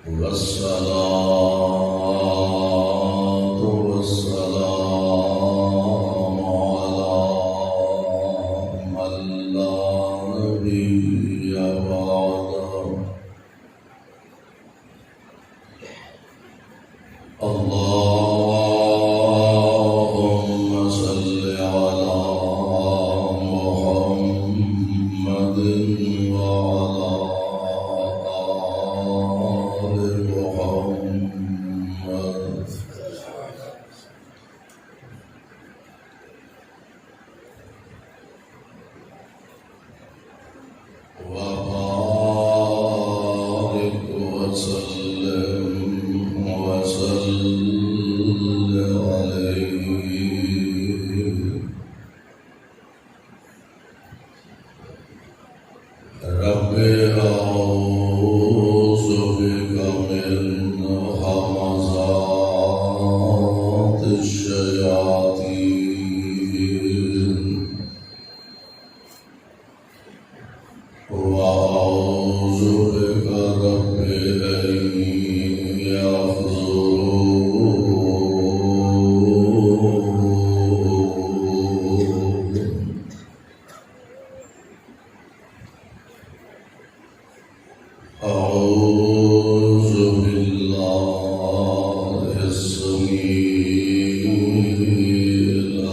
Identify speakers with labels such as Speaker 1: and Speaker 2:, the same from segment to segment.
Speaker 1: والصلاة والسلام على من لا نبي بعده. اللهم صل على محمد وعلى آل محمد. وبارك وسلم عليه. رب أعوذ بك من همزات الشياطين وأعوذ بك رب أن يحضرون. أعوذ بالله السميع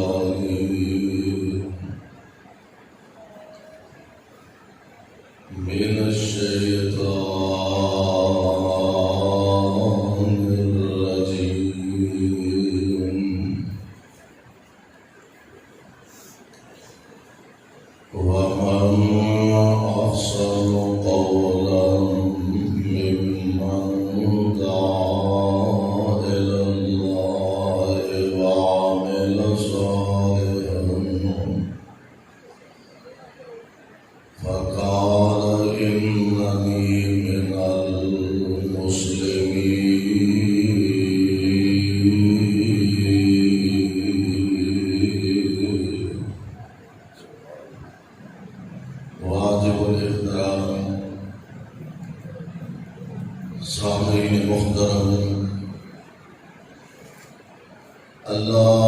Speaker 1: العليم من الشيطان الرجيم. ومن أحسن قولا ممن دعا إلى الله وعمل صالحا فقال إنني من المسلمين. واجب الاحترام سامعین محترم، اللہ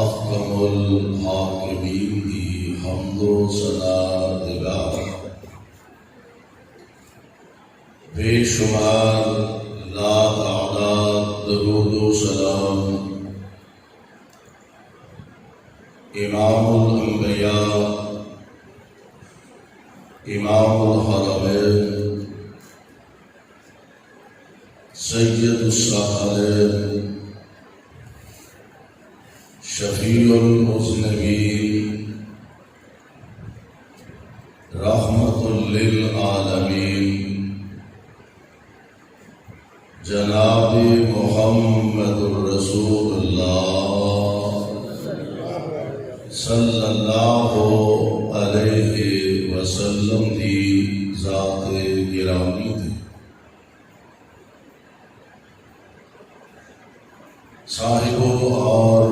Speaker 1: احکم الحاکمین کی حمد و ثنا نگاہ بے شمار لا تعداد درود و سلام امام الانبیاء امام الحرمین سید الثقلین شفیع المذنبین رحمت للعالمین جناب محمد الرسول اللہ صلی اللہ علیہ وسلم دی ذات گرامی تھی. صاحبوں اور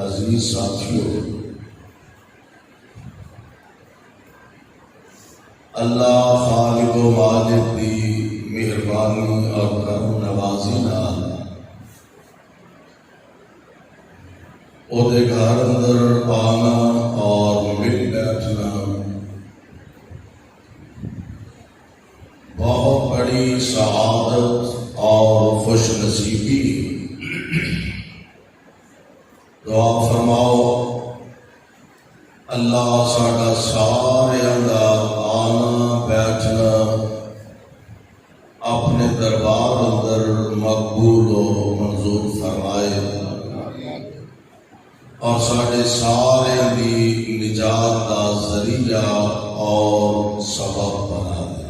Speaker 1: عزیز ساتھیوں، اللہ خالق و مالک دی مہربانی اور کرم نوازی نال او دے گھر اندر آنا اور مل بیٹھنا بہت بڑی سعادت اور خوش نصیبی. دعا فرماؤ اللہ ساڈا سارے دا آنا بیٹھنا اپنے دربار اندر مقبول و منظور فرمائے اور ساڈے سارے دی نجات دا ذریعہ اور سبب بنا دے.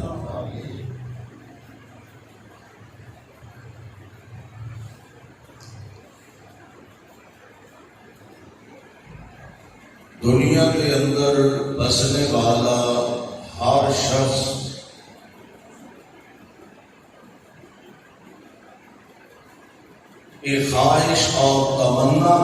Speaker 1: دنیا کے اندر بسنے والا ہر شخص ایک خواہش اور تمنا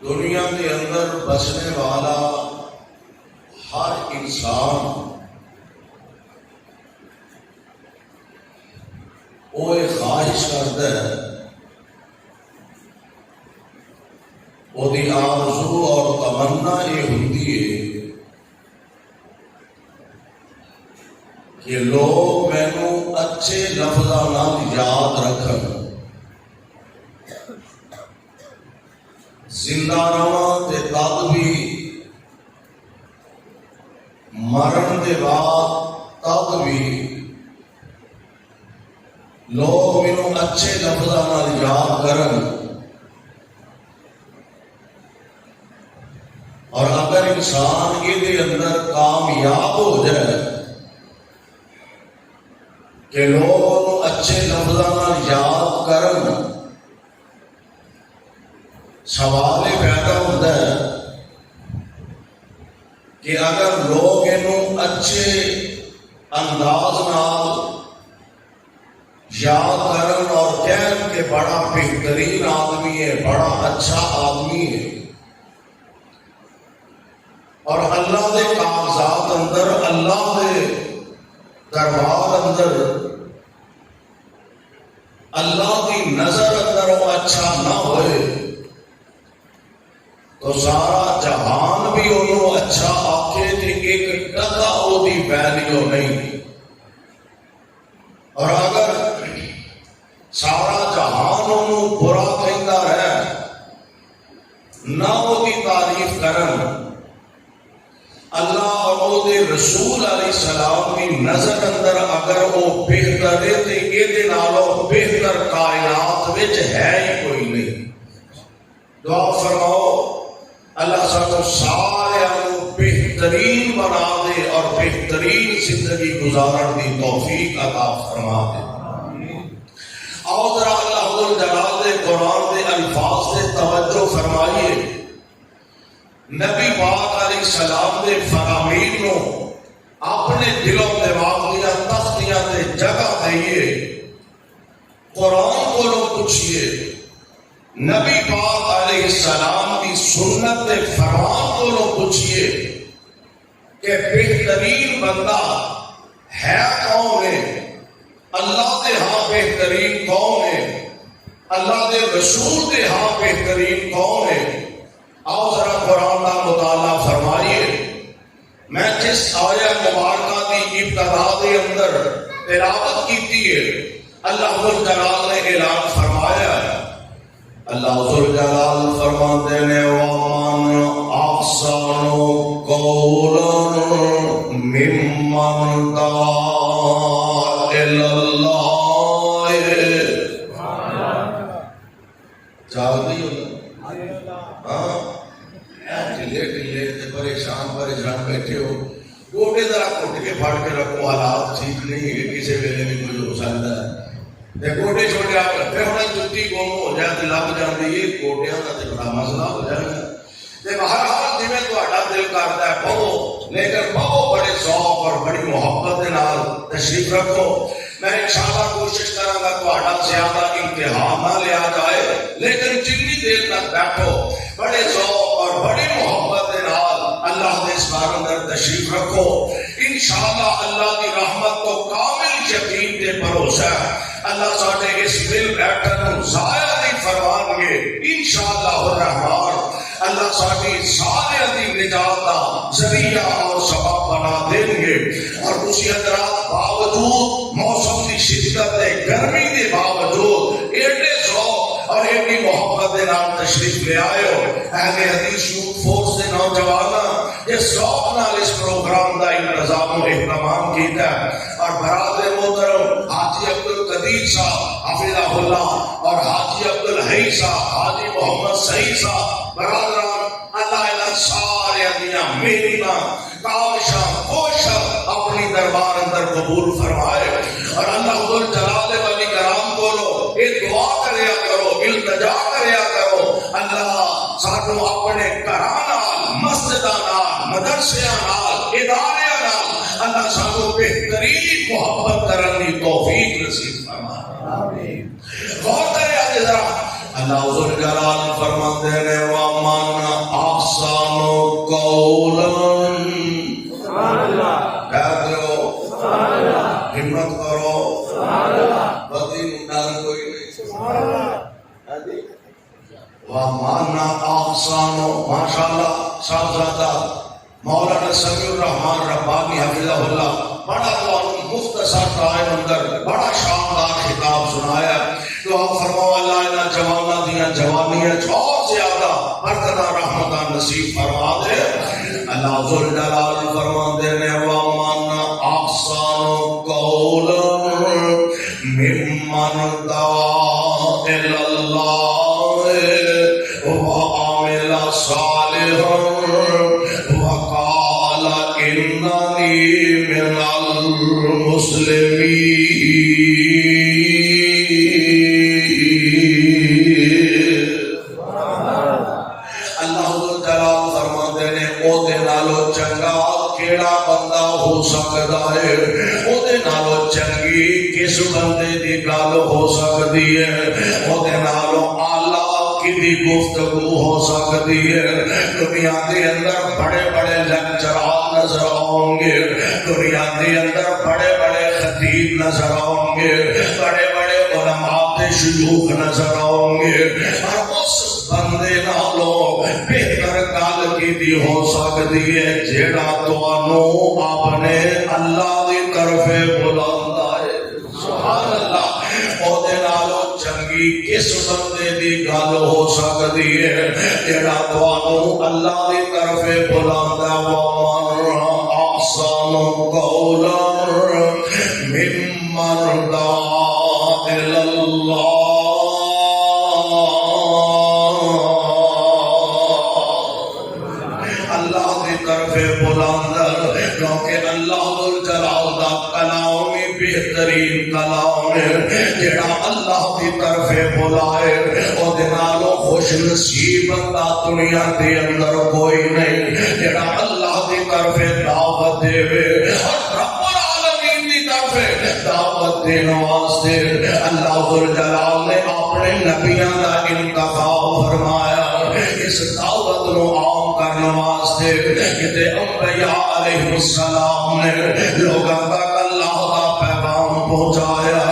Speaker 1: دنیا کے اندر بسنے والا ہر انسان وہ ایک خواہش کرتا ہے، وہ دی آرزو اور تمنا یہ ہوتی ہے کہ لوگ مینو اچھے لفظاں نال یاد رکھن، زندہ رہاں تے تد بھی مرن دے بعد تد بھی لوگ مینو اچھے لفظاں نال یاد کرن۔ اور اگر انسان یہ اندر کامیاب ہو جائے کہ لوگ اچھے لفظاں نال یاد کرن، سوال یہ پیدا ہوتا ہے کہ اگر لوگ انہوں اچھے انداز نال یاد کرن اور کہن کہ بڑا بہترین آدمی ہے، بڑا اچھا آدمی ہے، اور اللہ دے کاغذات اندر، اللہ دے دربار اندر، اللہ کی نظر اندر وہ اچھا نہ ہوئے تو سارا جہان بھی انہوں اچھا آکھے کہ ایک ٹکا وہ دی ویلیو نہیں۔ اور اگر سارا جہان انہوں برا کہتا رہے، نہ وہ دی تعریف کرن، اللہ اور وہ دے رسول علیہ السلام کی نظر اندر اگر وہ بہتر ہے تو یہ دے نالوں بہتر کائنات وچ ہے ہی کوئی نہیں۔ دعا فرماؤ اللہ سب سارے بہترین بنا دے اور بہترین زندگی گزارن دی توفیق عطا فرما دے۔ آؤ ذرا اللہ جلال دے قرآن دے الفاظ سے توجہ فرمائیے۔ نبی پاک علیہ السلام دے فرامین نو اپنے دل و دماغ دیا تختیاں تے جگہ دئیے، قرآن کو لو پوچھئے، نبی پاک علیہ السلام کی سنت دے فرمان کو لو پوچھئے کہ بہترین بندہ ہے کون ہے؟ اللہ دے ہاں بہترین کون ہے؟ اللہ دے رسول دے ہاں بہترین کون ہے؟ آؤ ذرا قرآن کا مطالعہ فرمائیے۔ میں جس آیہ مبارکہ کی ابتدا کے اندر تلاوت کی ہے، اللہ ذوالجلال نے اعلان فرمایا ہے، اللہ ذوالجلال فرماتے ہیں وَمَنْ أَحْسَنُ قَوْلًا مِّمَّنْ دَعَا إِلَى اللَّهِ۔ جاگ دی ہوگا، ہاں ٹھلے ٹھلے پریشان بیٹھے ہو، گوٹے ذرا کٹ کے پھاڑ کے رکھو، حالات ٹھیک نہیں ہے، کسی ویلے بھی کچھ ہو سکتا ہے۔ گوٹے چھوٹے آپ رکھتے ہونا، جتی گم ہو جائے تو لگ جاتی ہے، گوٹیاں کا تو بڑا مسئلہ ہو جائے گا۔ ہر حال جی میں تہاڈا دل کرتا ہے پڑھو، لیکن پڑھو بڑے ذوق اور بڑی محبت کے نال تشریف رکھو۔ میں انشاءاللہ کوشش کروں گا تہاڈا زیادہ امتحان نہ لیا جائے، لیکن جتنی دیر تک بیٹھو بڑے ذوق اور بڑی محبت کے نال اللہ کے اس بار اندر تشریف رکھو۔ انشاءاللہ اللہ کی رحمت تو کامل یقین تے بھروسہ ہے، اللہ ساڈے اس دل بیٹھن ضائع نہیں فرمان گے انشاءاللہ الرحمن۔ اللہ ساڈی سارے دی نجات دا ذریعہ اور سبب بنا دیں گے۔ اور اسی حضرات باوجود موسم کی شدت گرمی کے باوجود ایڈے ذوق اور ایڈی محبت کے نام تشریف لے آئے ہو۔ اہل حدیث یوتھ فورس کے نوجواناں جس ذوق نال اس پروگرام کا انتظام و اہتمام کیتا ہے، اور برادر محترم حاجی عبدالقدیر صاحب حفظہ اللہ اور حاجی عبدالحی صاحب، حاجی محمد سعید صاحب، برادران اللہ سارے دیا میریاں کاوشاں کوشاں اپنی دربار اندر قبول فرمائے۔ اور اللہ ذوالجلال والی کرام کو یہ دعا کریا کرو، التجا کریا کرو، اللہ سانو اپنے گھراں نال، مسجداں نال، مدرسیاں نال، اداریاں نال اللہ سانو بہترین محبت کرن دی توفیق نصیب فرمائے۔ آمین۔ غور کرے ذرا اللہ ذو جلال فرماتے ہیں وَمَنْ أَحْسَنُ قَوْلًا سبحان اللہ کہہ دو سبحان اللہ ہمت کرو سبحان اللہ بدی نال کوئی نہیں سبحان اللہ وَمَنْ أَحْسَنُ ماشاءاللہ صاحبزادہ مولانا سمیع الرحمن ربانی حفظہ اللہ بڑا مختصر ٹائم اندر بڑا شاندار خطاب سنایا تو آپ فرماؤ اللہ انہاں جوانہ دیاں جوانیاں اور زیادہ برکتہ رحمتہ نصیب فرما دے اللہ ذو جلال فرما دے وَمَنْ أَحْسَنُ قَوْلًا مِمَّنْ دَعَا إِلَى اللَّهِ وَعَمِلَ صَالِحًا وَقَالَ إِنَّنِي مِنَ الْمُسْلِمِينَ کیڑا بندہ ہو سکتا ہے او دے نالوں چنگی کس بندے دی گل ہو سکتی ہے او دے نالوں اعلیٰ کی دی گفتگو ہو سکتی ہے دنیا دے اندر بڑے بڑے لیکچرار نظر آؤں گے دنیا دے اندر بڑے بڑے خطیب نظر آؤں گے بڑے بڑے علماء تے شیوخ نظر آؤں گے اور اس بندے نالوں بہتر گل کی ہو سکتی ہے جیڑا تانوں اپنے اللہ دی طرف بلاوندا ہے سبحان اللہ او دے نالوں چنگی کس بندے دی گل ہو سکتی ہے جیڑا تانوں اللہ دی طرف بلاوندا وَمَنْ أَحْسَنُ قَوْلًا مِمَّنْ دَعَا إِلَى اللَّهِ کیونکہ اللہ ذوالجلال دا کلام بہترین کلام ہے جڑا اللہ دی طرف بلائے او دے نالوں خوش نصیب بندہ دنیا دے اندر کوئی نہیں جڑا اللہ دی طرف دعوت دے اور رب العالمین دی طرف دعوت دینے واسطے اللہ ذوالجلال نے اپنے نبیوں دا انتخاب فرمایا اس دعوت نو عام کرنے واسطے کہ انبیاء علیہ السلام نے لوگوں تک اللہ کا پیغام پہنچایا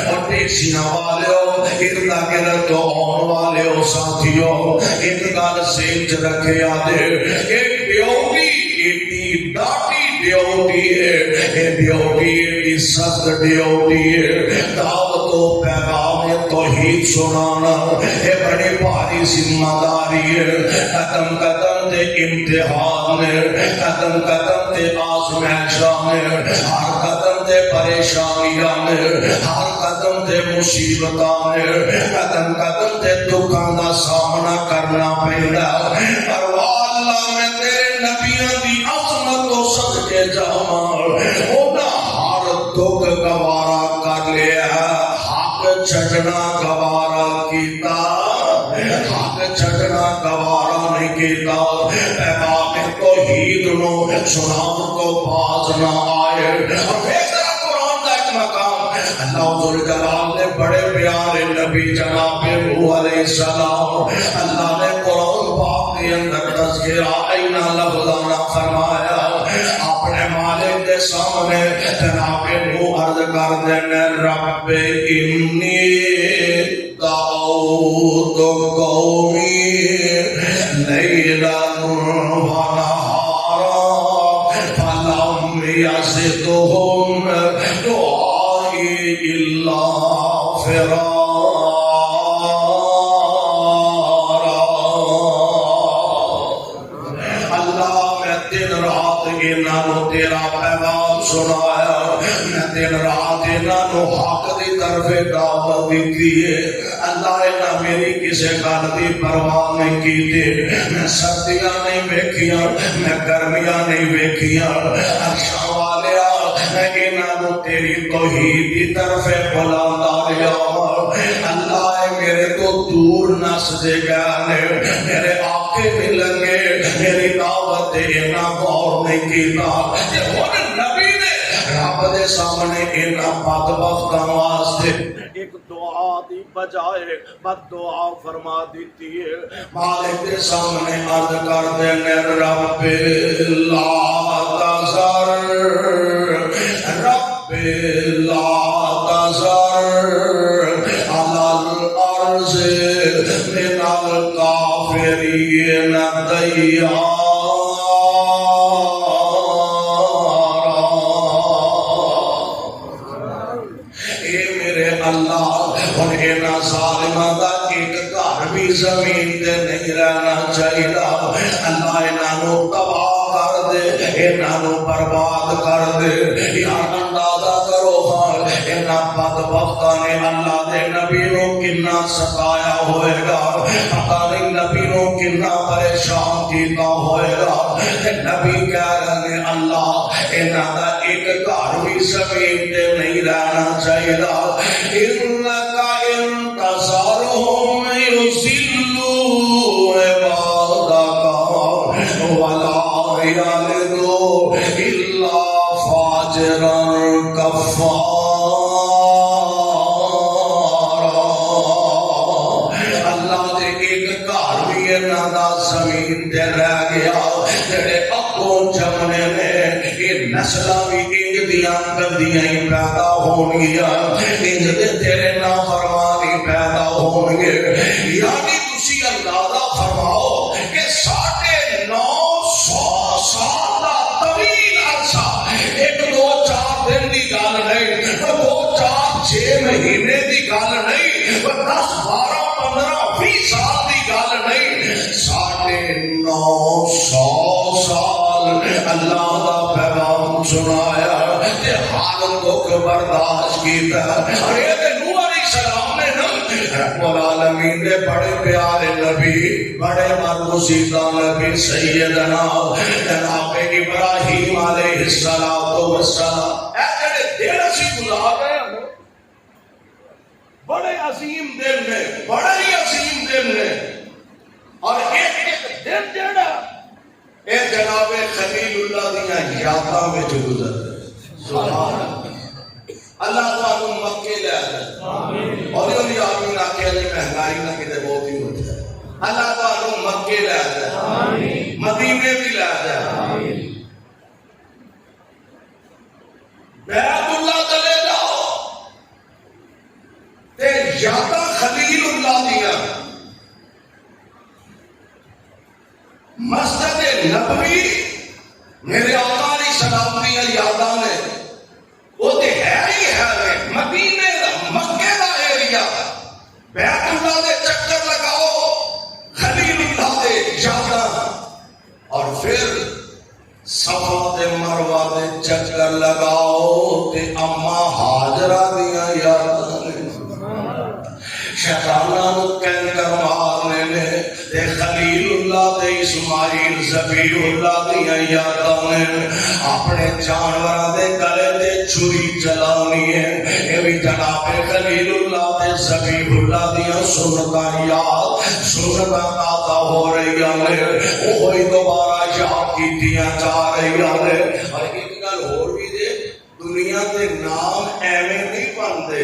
Speaker 1: اور دیکھنا والوں اتنا گرد آن والوں ساتھیوں ان گل سینچ رکھے آدھے ایک ڈیوٹی ایٹی ڈاٹی ڈیوٹی ہے یہ ڈیوٹی ایٹی سخت ڈیوٹی ہے دعوت و پیغام توحید سنانا یہ بڑی بھاری ذمہ داری ہے قدم قدم تے امتحان ہے قدم قدم تے آزمائشاں ہے ہر قدم تے پریشانیاں ہے ہر قدم تے مصیبتاں ہے قدم قدم تے دکھاں دا سامنا کرنا پیندا پر اللہ میں تیرے نبیوں دی عظمت و صدقے جاواں انہاں ہر دکھ گوارا کر لیا حق چھڈنا گوارا کیتا حق چھڈنا گوارا نہیں کیتا پیغام توحید نو سناؤ تو باز نہ آئے اور بہتر قرآن کا ایک مقام اللہ ذوالجلال نے بڑے پیارے نبی جناب نوح علیہ السلام اللہ نے قرآن پاک کے اندر تذکرہ اینا لفظانا فرمایا اپنے مالک کے سامنے جناب نوح عرض کر دینے رب انی دعوت قومی لیلا ونہارا فلم یزدہم دعائی الا فرارا اللہ میں دن رات انہوں تیرا پیغام سنایا میں دن رات انہوں حق دی طرف دعوت دیتی ہے اللہ نے میری کسی گل کی پرواہ نہیں کی میں سردیاں نہیں ویکھیاں میں گرمیاں نہیں ویکھیاں عرشاں والیا میں انہوں تیری توحید کی طرف بلاندا لیا اللہ میرے تو دور نس دے گئے میرے آنکھیں بھی لگے میری دعوت انہاں غور نہیں کیتا نبی نے رب دے سامنے انہاں بدبختاں واسطے
Speaker 2: ایک دعا دی بجائے بد دعا فرما دیتی ہے.
Speaker 1: مالک دے سامنے عرض کر دے نے رب لا تذر رب لا تذر على الارض من الكافرين ديارا. زمین دے نہیں رہنا چاہیے. اللہ انہوں تباہ کر دے, انہوں برباد کر دے. یا اندازہ کرو خان انہاں بدبختاں نے اللہ دے نبی نو کنا ستایا ہوئے گا, پتہ نہیں نبی نو کنا پریشان کیتا ہوئے گا. نبی کہہ رہے ہیں اللہ انہاں دا ایک گھر بھی زمین تے نہیں رہنا چاہیے. انکا انتظارہم یضلوا عبادک ولا یلدوا الا فاجرا کفارا. اللہ دے ایک گھر بھی انہاں دا زمین تے رہ گیا جڑے اگوں جمنے نے یہ نسلاں بھی انج دیاں گندیاں ہی پیدا ہونگیاں, انج دے تیرے نافرمانی پیدا ہونگے. یعنی تسی اندازہ فرماؤ کہ 950 سال دا طویل عرصہ, ایک دو چار دن دی گل نہیں, 2-4-6 مہینے دی گل نہیں, 10-12-15-20 سال دی گل نہیں, 950 سال اللہ دا پیغام سنایا تے ہر دکھ برداشت کیتا. ارے تے نوح علیہ السلام نے رب العالمین دے بڑے پیارے نبی, بڑے مرغوزیدہ نبی سیدنا جناب ابراہیم علیہ السلام اے جڑے دن اسی گزار رہے ہیں بڑے عظیم دن نے, بڑے ہی عظیم دن نے. اور ایک دن جڑا اے جناب خلیل اللہ دیاں یاداں وچ گزر رہے. سبحان اللہ تعالیٰ مکے لے آئے اور یہ آمین آکے علی مہنگائی نہ کتے بہت ہی ہوتی ہے. اللہ تعالیٰ مکے لے آئے مدینے بھی لے آئے بیت اللہ چلے جاؤ تے یاداں خلیل اللہ دیا مسجد نبوی میرے آقا علیہ السلام دیا یاداں نے وہ تے ہے ہی ہے. مدینے دا مکے دا ایریا بیت اللہ دے چکر لگاؤ, خلیل اللہ دے یاداں, اور پھر صفا تے مروہ دے چکر لگاؤ تے اما ہاجرہ دیاں یاداں نے. شیطاناں نو کینکر مارنے نے تے خلیل اللہ تے اسماعیل ذبیح اللہ دیاں یاداں نے. اپنے جانوراں دے گلے تے چھری چلانی ہے, یہ بھی جناب خلیل اللہ تے ذبیح اللہ دیاں سنتاں یاد سنتاں تازہ ہو رہی ہیں, وہی دوبارہ یاد کیتیاں جا رہی ہیں. اور ایک گل ہور بھی دے, دنیا دے نام ایویں نہیں بنتے,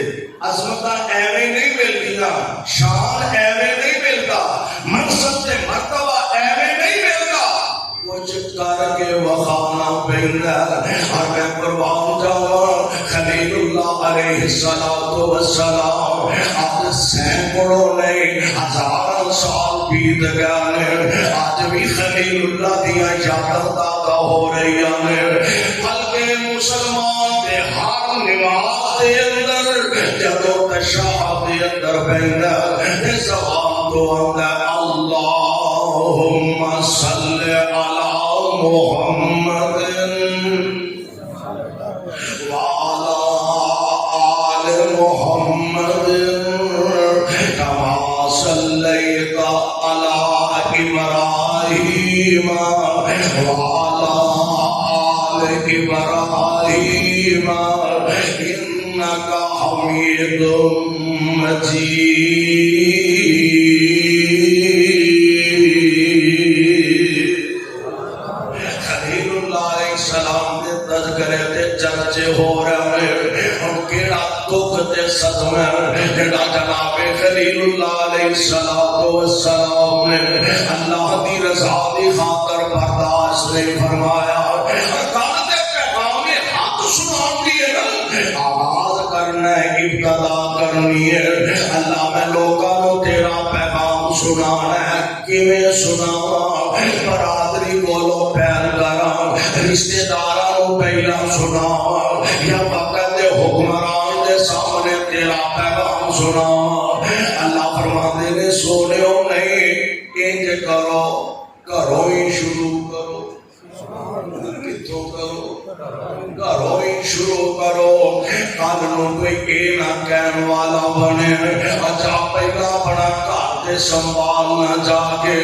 Speaker 1: عظمتاں ایویں نہیں ملدیاں, شان ایویں نہیں ملتا, منصب تے مرتبہ ایویں نہیں ملتا, کچھ کر کے وخانا پہندا. اور میں قربان جاواں خلیل اللہ علیہ السلام آج سینکڑوں نہیں ہزاروں سال بیت گئے نے, آج بھی خلیل اللہ دیاں یاداں تازہ ہو رہی ہیں. بلکہ مسلمان دے ہر نماز دے اندر جدوں تشہد دے اندر بہندا زبان تو آندا اللہم صلی علی محمد وعلی آل محمد کما صلیت علی ابراہیم وعلی آل ابراہیم انک حمید مجید. خلیل اللہ علیہ السلام دے تذکرے تے چرچے ہو جڑا جناب خلیل اللہ علیہ السلام نے اللہ دی رضا دی خاطر برداشت نہیں فرمایا، پیغام حق سنان دی ہے نا، آغاز کرنا ہے، ابتدا کرنی ہے، اللہ میں لوگوں کو تیرا پیغام سنانا ہے، کیویں سناواں؟ برادری کولو پہل کراں، رشتے داراں پہلا سناواں، یا وقت دے حکمران دے سامنے تیرا پیغام سناواں؟ اللہ فرماندے نے سونیو نہیں، انج کرو، گھروں ہی شروع کرو، کتوں کرو؟ گھروں ہی شروع کرو، کل نو کوئی اے نہ کہن والا بنے اچھا پہلا بڑا گھر تے سنبھال نہ جا کے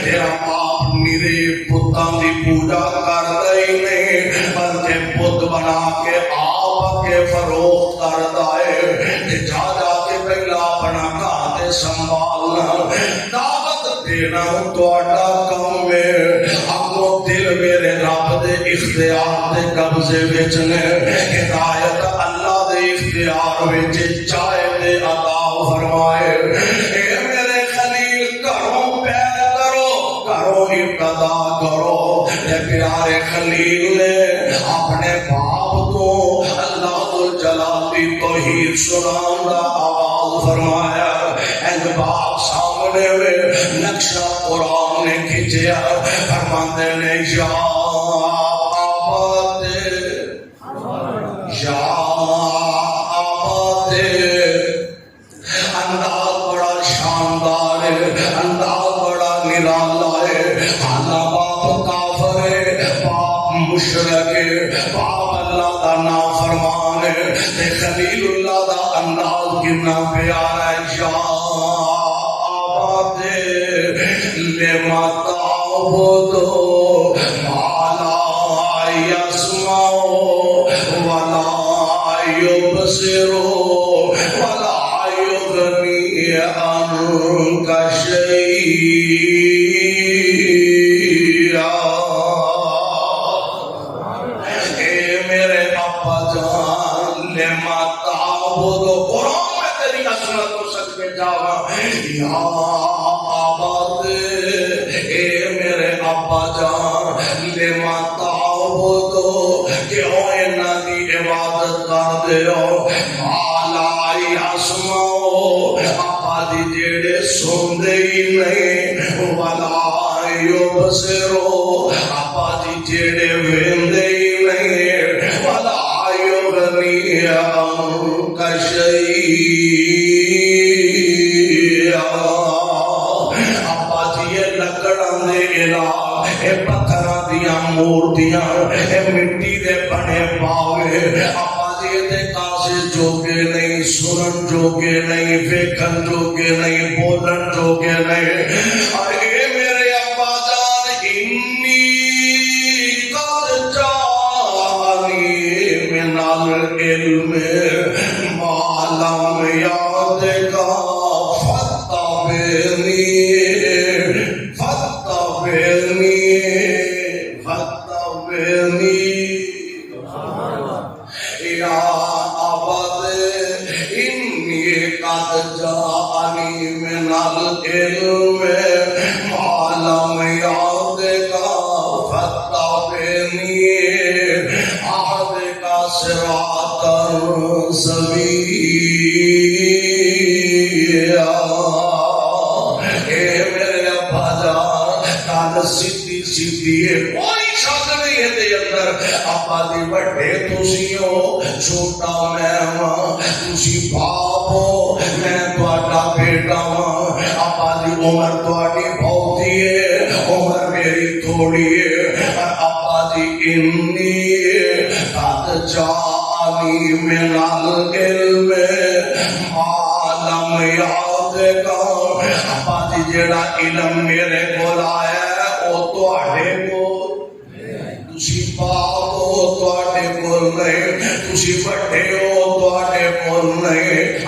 Speaker 1: تیرا باپ میرے بتاں دی پوجا کردا ہی نہیں بلکہ بت بنا کے آپ کے فروخت کردا ہے، جا جا کے پہلا بڑا گھر تے سنبھالنا، دعوت دینا تہاڈا کم ہے، اگوں دل میرے رب دے اختیار دے قبضے وچ نے، ہدایت اللہ دے اختیار وچ چاہے دے عطا فرمائے، اے میرے خلیل گھروں پیر کرو، گھروں ابتدا کرو، اے پیارے خلیل نے اپنے باپ کو اللہ الجلال دی توحید سنان دا آواز فرمایا، اے باپ سامنے وے نقشہ قرآن نے کھچیا، فرماندے نے یا آباد یا آباد، انداز بڑا شاندار ہے، انداز بڑا نرالا ہے، حالا باپ کافر ہے، باپ مشرک ہے، باپ اللہ دا نافرمان ہے، تے خلیل اللہ دا انداز کتنا پیارا ہے، یا آباد لما تعبدو ما لا يسمع ولا يبصر ولا يغني عنك شيئا، اے میرے ابا جان لما تعبدو، قرآن میں تیری عظمت کو سچ میں جاوا، یا آباد اے میرے ابا جان لما تعبدو، کیوں انہاں دی عبادت کر دے ہو، ما لا یسمع، ابا دی جڑے سندے ہی نہیں، ولا یبصر، ابا دی جڑے ویندے ہی نہیں، ولا یغنی عنک شیئا، پتھراں دیاں مورتیاں مٹی دے بنے پاوے، اپا جی تے کاسے جوگے نہیں، سنن جوگے نہیں، ویکھن جوگے نہیں، بولن جوگے نہیں، اور اے میرے ابا جان انی قد جانی من العلم ما لم یعدک جانی من العلم ما لم یعدک فتبعنی اهدک صراطا سویا، اے میرے ابا جان گل سیدھی سیدھی ہے، کوئی شک نہیں ہے دے اندر، ابا دی وڈے تسی ہو، چھوٹا میں ہاں، تسی باپ ہو، میں تہاڈا بیٹا ہاں، ابا دی عمر تہاڈی بہتی ہے، عمر میری تھوڑی ہے، اور ابا دی انی قد جانی من العلم ما لم یعدک، ابا دی جڑا علم میرے کول آیا ہے او تہاڈے کول، تسی باپ ہو تہاڈے کول نہیں، تسی وڈے ہو تہاڈے کول نہیں،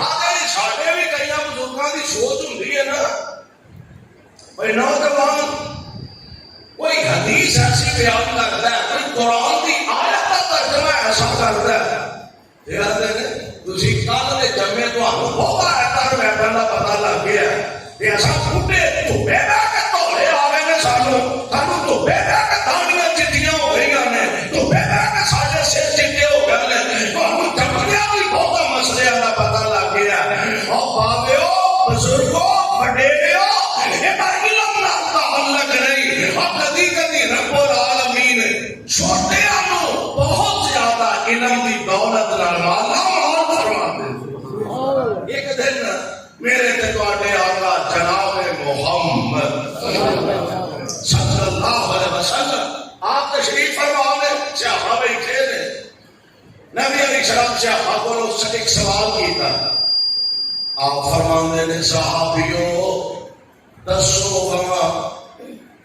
Speaker 1: ساڈے بھی کئی بزرگاں دی سوچ ہوندی ہے نا، بھائی نوجوان کوئی حدیث ایسی بیان کرتا ہے، کوئی قرآن کی آیت کا ترجمہ ایسا کرتا ہے، تسی کل دے جمعے تہانوں بہت آیت تے اساں بوٹے دھوپے بیٹھ کے دھولے آ گئے نے سانوں دھوپے بیٹھ کے داڑیاں چٹیاں ہو گئیاں نے دھوپے بیٹھ کے سارے سر چٹے ہو گئے نے تانوں جمدیاں بھی بہت مسئلے دا پتہ لگ گیا او باویو بزرگو وڈیرو یہ پر علم نال تعلق نہیں اور کدی کدی رب العالمین چھوٹیاں نو بہت زیادہ علم دی دولت نال مالا مال فرما دے ایک دن میرے تے تواڈے آقا جناب محمد صلی اللہ علیہ وسلم آپ تشریف فرما لے صحابہ بیٹھے نے نبی علیہ السلام صحابہ کو ایک سوال کیتا آپ فرماندے نے صحابیوں دسو گا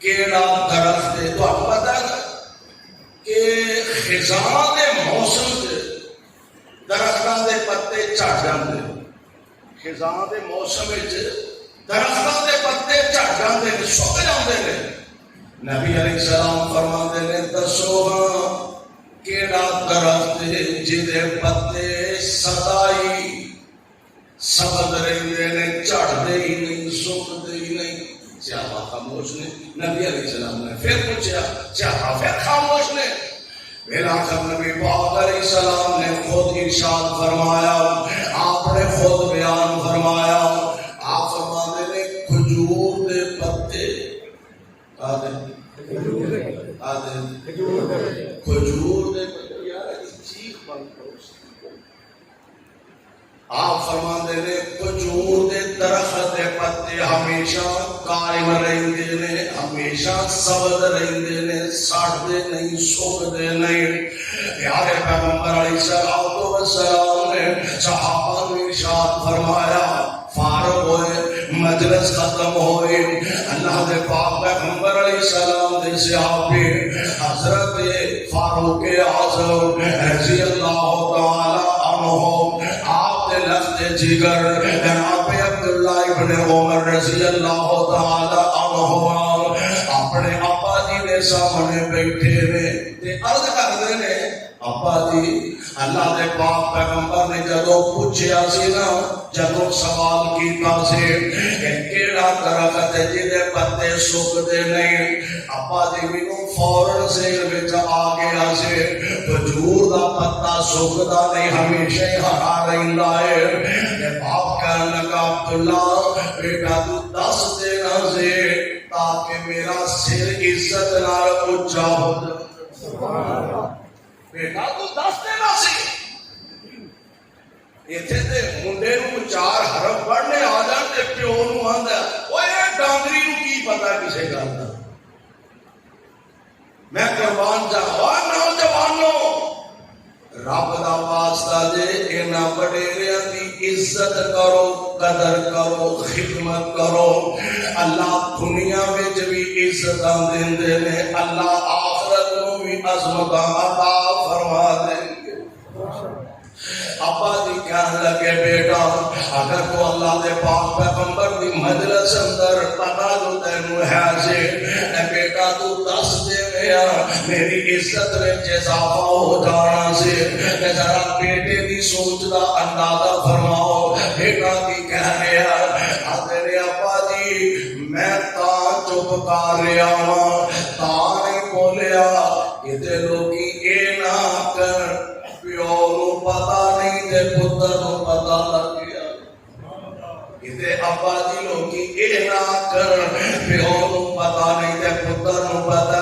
Speaker 1: کیڑا درخت ہے تو آپ پتہ ہے کہ خزاں دے موسم دے درختاں دے پتے جھڑ جاندے خزاں دے موسم وچ درختاں دے پتے جھڑ جاندے نے سک جاندے نے نبی علیہ السلام فرماندے نے دسو گا کیڑا درخت ہے جدے پتے سدائی سبز رہندے نے جھڑدے ہی نہیں سکدے ہی نہیں صحابہ خاموش نے نبی علیہ السلام نے پھر پوچھا صحابہ پھر خاموش نے میرا نبی پاک علیہ السلام نے خود ارشاد فرمایا آپ نے خود بیان فرمایا آپ فرماتے نے کھجور دے پتے کھجور دے پتے یار چیخ بند کرو آپ فرماتے نے کھجور دے درخت دے پتے ہمیشہ قائم رہندے نے ہمیشہ سبز رہندے نے سڑدے نہیں سکدے نہیں پیارے پیغمبر علیہ السلام نے صحابہ کو ارشاد فرمایا فارغ ہوئے مجلس ختم ہوئے اللہ دے پاک پیغمبر علیہ السلام دے صحابی حضرت فاروق اعظم رضی اللہ تعالی عنہ آپ دے لفظ جگر جناب عبداللہ ابن عمر رضی اللہ تعالی عنہ اپنے ابا جی دے سامنے بیٹھے نے تے عرض کردے نے ابا جی اللہ دے پاک پیغمبر نے جدوں پوچھیا سی نا جدوں سوال کیتا سی کہ کیڑا درخت ہے جدے پتے سکدے نہیں ابا جی مینوں فوراً ذہن وچ آ گیا سی کھجور دا پتا سکدا نہیں ہمیشہ ہی ہرا رہندا ہے تے باپ کہن لگا عبداللہ بیٹا تو دس دینا سی تاکہ میرا سر عزت نال اونچا ہو جائے سبحان اللہ بیٹا تو دس دینا سی ایتھے تے منڈے نوں چار حرف پڑھنے آ جان تے پیو نوں آندا اوئے ڈانگری نوں کی پتہ کسے گل دا میں قربان جاواں نوجوانوں رب دا واسطہ جے انہاں وڈیریاں دی عزت کرو قدر کرو خدمت کرو اللہ دنیا وچ بھی عزتاں دیندے نے اللہ آخرت نوں بھی عظمتاں عطا فرما دیں گے ابا جی کہنے لگے بیٹا اگر تو اللہ دے پاک پیغمبر دی مجلس اندر پتا جو تینوں ہے سی اے بیٹا تو دس دے گیا میری عزت وچ اضافہ ہو جانا سی تے ذرا بیٹے دی سوچ دا اندازہ فرماؤ بیٹا کی کہہ رہا میرے ابا جی میں تا چپ کر رہا ہاں تا نہیں بولیا کہ لوگی اے نہ کر پیو نو پتا نہیں تے پتر نو پتا لگ گیا کتے ابا جی لوگی اے نہ کر پیو نو پتا نہیں تے پتر نو پتا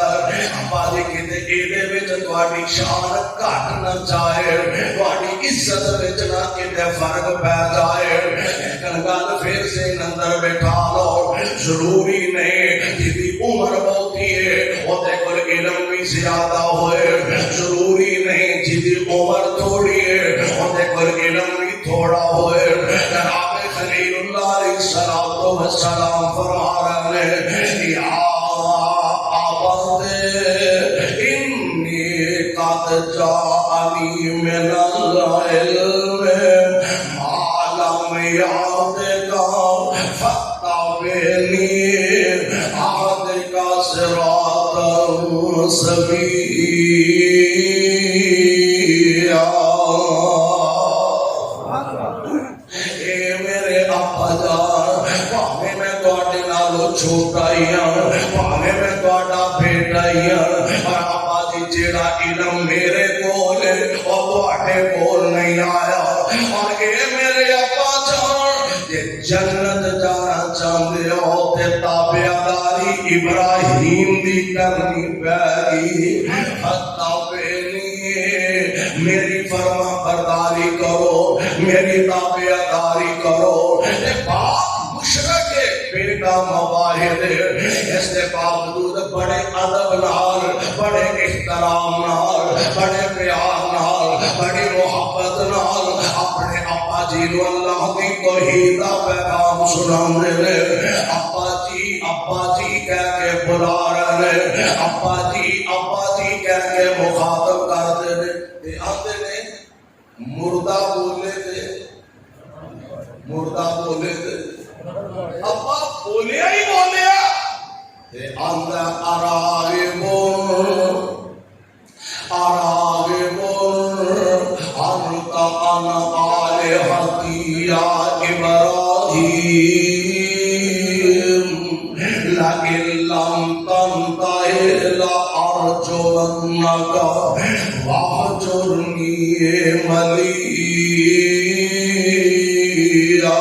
Speaker 1: ابا جی کتے اے دے وچ تہاڈی شان گھٹ نہ جائے تہاڈی عزت وچ نہ کتے فرق پے جائے لیکن گل پھر سے اندر بٹھا لو ضروری نہیں جدی عمر بہتی ہے او تے کول علم بھی زیادہ ہوئے ضروری نہیں جدی عمر تھوڑی ہے او تے کول علم بھی تھوڑا ہوئے جناب خلیل اللہ علیہ السلام فرما رہے ہیں یا قد جاءنی من العلم ما لم یعدک فاتبعنی اهدک صراطا سویا اے میرے میرے ابا جان بھاویں میں تواڈے نالوں چھوٹا ہی ہاں بھاویں میں تواڈا بیٹا ہی ہاں پر ابا جی جیڑا علم میرے کول ہے او تواڈے کول نہیں آیا اور اے میرے ابا جان جے جنت جانا چاہندے ہو تے تابعداری ابراہیم دی کرنی پے گی میری فرما برداری کرو میری تابعداری کرو اے باپ مشرک بیٹا مواہد اس کے باوجود بڑے ادب نال بڑے احترام نال بڑے پیار نال بڑی محبت نال اپنے ابا جی نو اللہ دی توحید دا پیغام سناندے نے ابا جی کہہ کے بلا رہے نے ابا جی کہہ کے مخاطب کرتے نے تے آندے نے مردہ بولے تے ابا بولیا ہی بولیا تے آندا اراغبون انت انا الہتی یا ابراہیم لئن لم تنتهِ لأرجمنك واہجرنی ملیا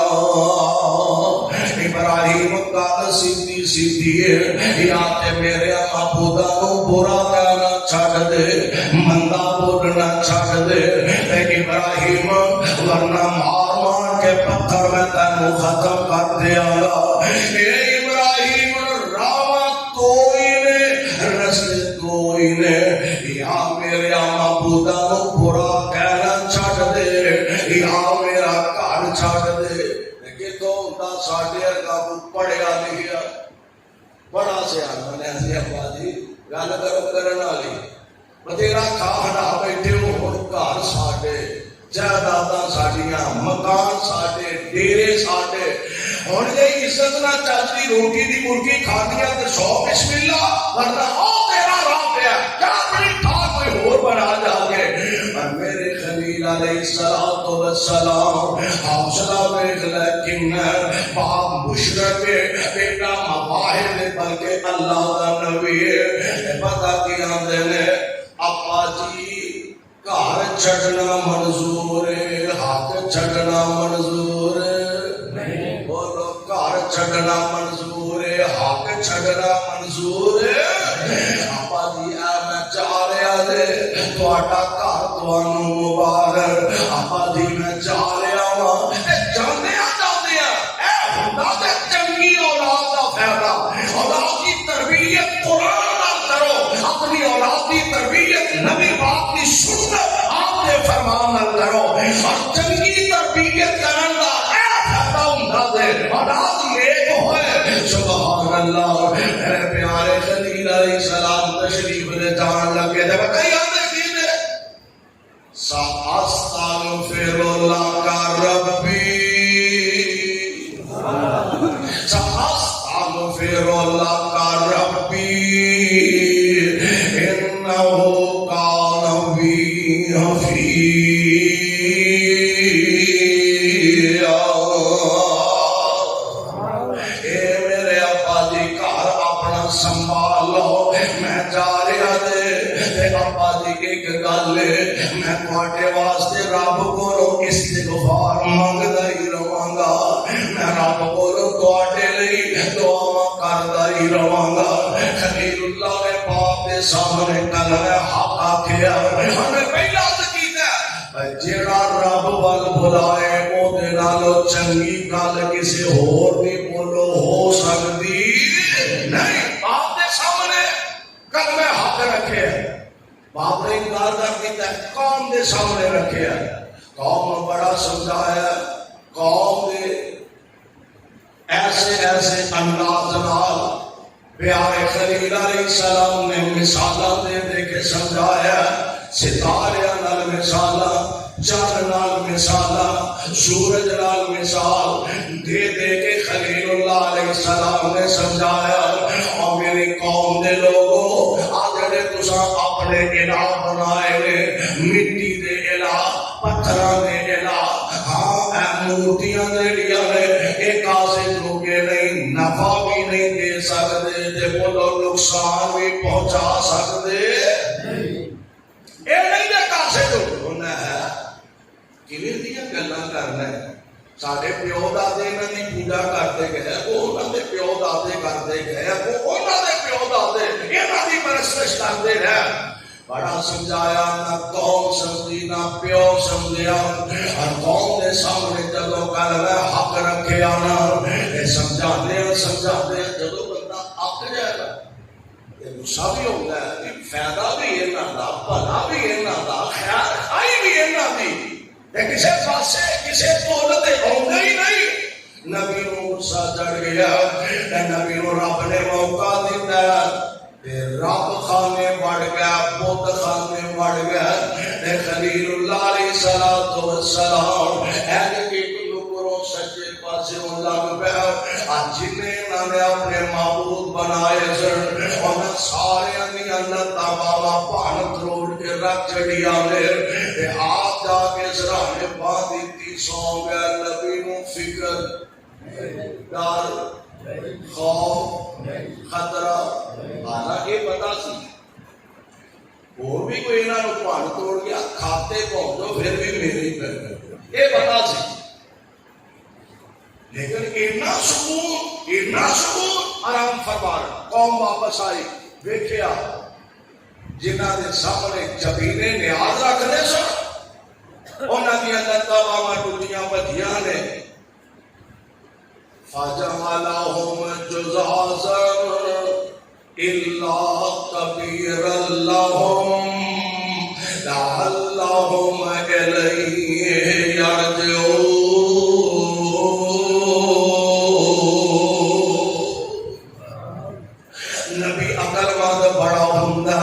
Speaker 1: ابراہیم کا سیدھی ہے یا تے میرے معبودا نو برا کہنا چھڈ دے مندا بولنا چھڈ دے تے ابراہیم ورنہ مار کے پتھر میں تینوں ختم کر دیا گا اے ابراہیم راہ کوئی نے رستے کوئی نے یا میرے معبودا نو برا کہنا چھڈ دے یا میرا گھر چھڈ دے کہ تو ہوندا ساڈے ورگا پڑھیا لکھیا بڑا سیاح نے سی ابا جی گل کرو کرن والی بتیرا کھا ہٹا بیٹھے ہو ہن گھر ساڈے جائیداداں ساڈیاں مکان ساڈے ڈیرے ساڈے ہن جے عزت نہ چلدی روٹی دی مرغی کھاندیاں تے 100 بسم اللہ ورنہ او تیرا راہ پیا کیا اپنی تھا کوئی ہور بنا جا کے اور میرے خلیل علیہ الصلوۃ والسلام حوصلہ ویکھ لے کنا باپ مشرک بیٹا مواہب بلکہ اللہ دا نبی ہے پتہ کی آندے نے ابا جی گھر چھڈنا منظور ہے حق چھڈنا منظور ہے بولو گھر چھڈنا منظور ہے حق چھڈنا منظور ہے ابا جی میں چاہ رہا دے تہاڈا گھر تانوں مبارک ابا جی میں چاہ رہا ہاں جاندیاں اے خدا تے چنگی اولاد دا فائدہ اولاد کی تربیت قرآن نال کرو اپنی اولاد کی تربیت نبی پاک کی سنت آپ نے فرمان نال کرو اور چنگی تربیت کرن دا اے فائدہ ہوندا دے اولاد نیک ہوئے سبحان اللہ میرے پیارے خلیل علیہ السلام تشریف لے جان لگے تے بتائیے کی نے ساستغفر لک ربی ساستغفر لک ربی انه كان بی حفیظا اے میرے ابا جی گھر اپنا سنبھال لو میں جا رہا تے ابا جی ایک گل میں تواڈے واسطے رب کولوں استغفار منگدا ہی رہاں گا میں رب کولوں تواڈے لئی دعا کردا ہی رہاں گا خلیل اللہ نے باپ دے سامنے کلمہ حق آکھیا ہمیں پہلا کیتا جیڑا رب ول بلائے او دے نالوں چنگی گل کسے ہور دی بولو ہو سکدی نہیں باپ دے سامنے کلمہ حق رکھے باپ نے انکار کر دیتا ہے قوم دے سامنے رکھے قوم نے بڑا سمجھایا قوم دے ایسے انداز نال پیارے خلیل علیہ السلام نے مثالاں دے کے سمجھایا ستارے نال مثالاں چاند نال مثالاں سورج نال مثال دے کے خلیل اللہ علیہ السلام نے سمجھایا اور میری قوم دے لوگوں آجڑے تساں اپنے الہ بنائے نے مٹی دے الہ پتھراں دے الہ ہاں اے مورتیاں جڑیاں نے نقصان بھی پہنچا سکتے یہ نہیں کہ کاسے جو ہونا ہے کیویں دیا گلاں کرنا ہے سارے پیو دادے انہاں دی پوجا کرتے گئے وہ انہاں دے پیو دادے کرتے گئے وہ انہاں دے پیو دادے انہاں دی پرستش کرتے رہے بڑا سمجھایا نہ قوم سمجھی نہ پیو سمجھیا اور قوم دے سامنے جدو کر حق رکھے آنا سمجھاتے جدو بندہ اک جائے گا غصہ بھی ہوتا ہے فائدہ بھی انہاں دا بھلا بھی انہاں دا خیر خائی بھی انہاں دی کسی پاسے کسی دولت ہوگا ہی نہیں نبی نو غصہ چڑھ گیا نبی نو رب نے موقع دیتا رب خانے بڑھ گیا بت خانے بڑھ گیا خلیل اللہ علیہ السلام سچے پاسے لگ پیا جنہیں نے اپنے معبود بنائے سن انہاں سارے دیا لتاں باواں بھن تروڑ کے رکھ چڑیا نے آپ جا کے سراہنے پا دیتی سو گیا نبی نو فکر ڈر خوف خطرہ حالانکہ یہ پتا سی اور بھی کوئی انہاں نو بھن توڑ گیا کھاتے پہنچو پھر بھی میرے ہی پہ یہ پتا سی لیکن اتنا سکون آرام فرما قوم واپس آئی دیکھیا جنہاں دے سامنے جبینے نیاز رکھنے سن انہاں دیا لتاں باواں ٹوٹیاں بھجیاں نے فَجَعَلَهُمْ جُذَاذًا إِلَّا كَبِيرًا لَهُمْ لَعَلَّهُمْ إِلَيْهِ يَرْجِعُونَ نبی عقل مند بڑا ہوندا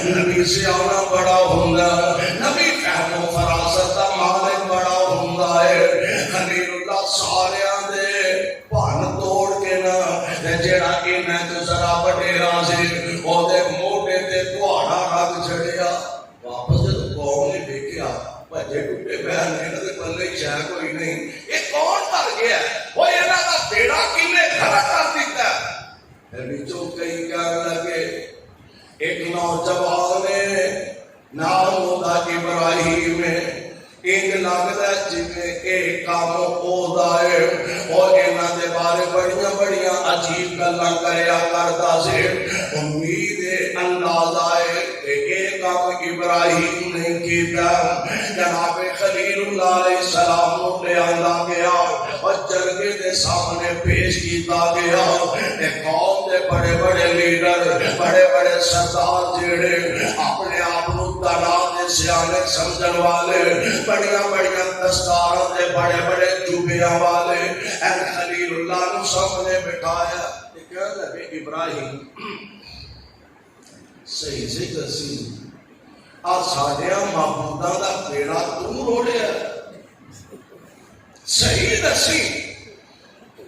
Speaker 1: نبی سیاح بڑا ہوندا نبی فہم و فراست دا مالک بڑا ہوندا ہے خلیل اللہ ساریاں دے بھن توڑ کے نا جیڑا انہاں تو ذرا وڈیرا سی او دے موڈے تے کہاڑا رکھ چھڑیا واپس جدوں قوم نے دیکھیا بھجے ٹوٹے پے انہاں دے پلے شے کوئی نہیں یہ کون کر گیا او انہاں دا بیڑا کنے کھڑا کر دتا نیچوں کئی کہنے لگے ایک نوجوان نے نام ہوتا ابراہیم ایک لگتا ہے جنہیں ایک کام ہوتا ہے اور انہاں دے بارے بڑیاں بڑیاں عجیب گلاں کریا کرتا سے امید اندازہ ہے کہ ایک کام ابراہیم نے کیتا جناب خلیل اللہ علیہ السلام کو لے آندا گیا اور جرگے دے سامنے پیش کیتا گیا قوم دے بڑے بڑے لیڈر بڑے بڑے سردار جڑے اپنے آپ کو دانا دے سیانے سمجھن والے بڑیاں بڑیاں دستاراں دے بڑے بڑے جوبیاں والے اے خلیل اللہ نو سامنے بٹھایا کہنے لگے ابراہیم صحیح سے دسی آ ساڈیاں معبوداں دا بیڑا تو روڑیا صحیح دسی